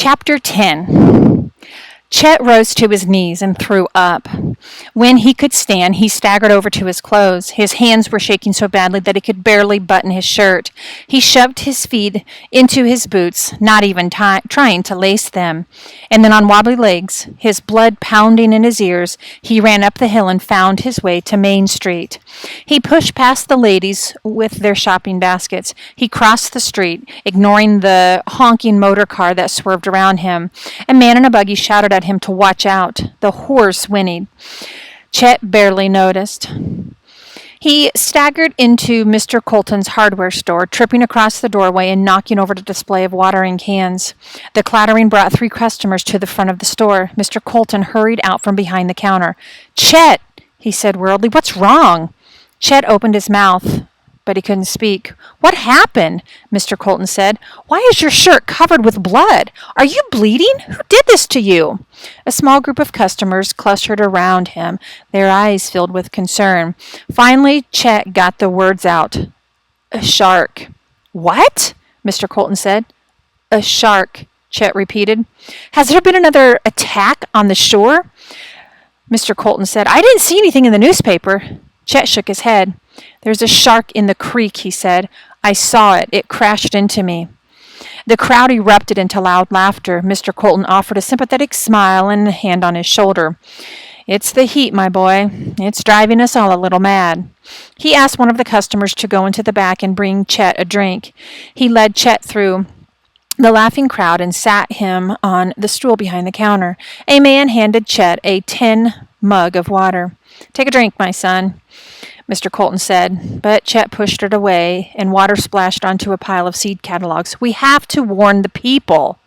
Chapter 10. Chet rose to his knees and threw up. When he could stand, he staggered over to his clothes. His hands were shaking so badly that he could barely button his shirt. He shoved his feet into his boots, not even trying to lace them. And then on wobbly legs, his blood pounding in his ears, he ran up the hill and found his way to Main Street. He pushed past the ladies with their shopping baskets. He crossed the street, ignoring the honking motor car that swerved around him. A man in a buggy shouted at him to watch out. The horse whinnied. Chet barely noticed. He staggered into Mr. Colton's hardware store, tripping across the doorway and knocking over the display of watering cans. The clattering brought 3 customers to the front of the store. Mr. Colton hurried out from behind the counter. "Chet," he said worriedly, "what's wrong?" Chet opened his mouth, but he couldn't speak. "What happened?" Mr. Colton said. "Why is your shirt covered with blood? Are you bleeding? Who did this to you?" A small group of customers clustered around him, their eyes filled with concern. Finally, Chet got the words out. "A shark." "What?" Mr. Colton said. "A shark," Chet repeated. "Has there been another attack on the shore?" Mr. Colton said. "I didn't see anything in the newspaper." Chet shook his head. "There's a shark in the creek," he said. "I saw it. It crashed into me." The crowd erupted into loud laughter. Mr. Colton offered a sympathetic smile and a hand on his shoulder. "It's the heat, my boy. It's driving us all a little mad." He asked one of the customers to go into the back and bring Chet a drink. He led Chet through the laughing crowd and sat him on the stool behind the counter. A man handed Chet a tin mug of water. "Take a drink, my son," Mr. Colton said, but Chet pushed it away, and water splashed onto a pile of seed catalogs. "We have to warn the people."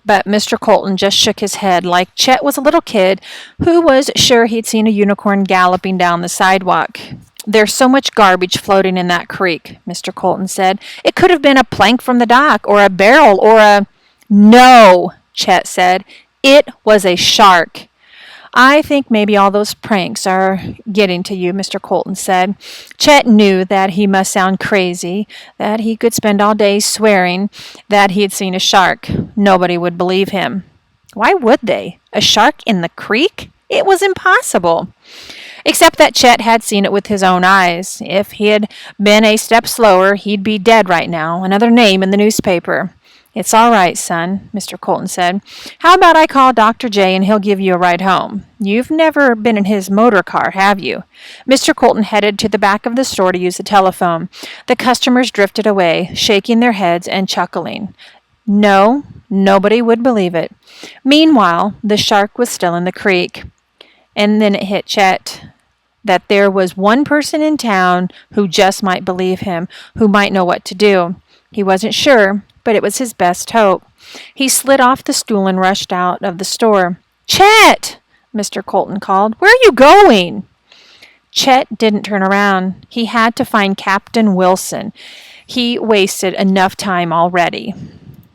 But Mr. Colton just shook his head like Chet was a little kid who was sure he'd seen a unicorn galloping down the sidewalk. "There's so much garbage floating in that creek," Mr. Colton said. "It could have been a plank from the dock, or a barrel, or a—" "No," Chet said. "It was a shark." "I think maybe all those pranks are getting to you," Mr. Colton said. Chet knew that he must sound crazy, that he could spend all day swearing that he had seen a shark. Nobody would believe him. Why would they? A shark in the creek? It was impossible. Except that Chet had seen it with his own eyes. If he had been a step slower, he'd be dead right now, another name in the newspaper. "It's all right, son," Mr. Colton said. "How about I call Dr. J and he'll give you a ride home? You've never been in his motor car, have you?" Mr. Colton headed to the back of the store to use the telephone. The customers drifted away, shaking their heads and chuckling. No, nobody would believe it. Meanwhile, the shark was still in the creek. And then it hit Chet that there was one person in town who just might believe him, who might know what to do. He wasn't sure, but it was his best hope. He slid off the stool and rushed out of the store. "Chet!" Mr. Colton called. "Where are you going?" Chet didn't turn around. He had to find Captain Wilson. He wasted enough time already.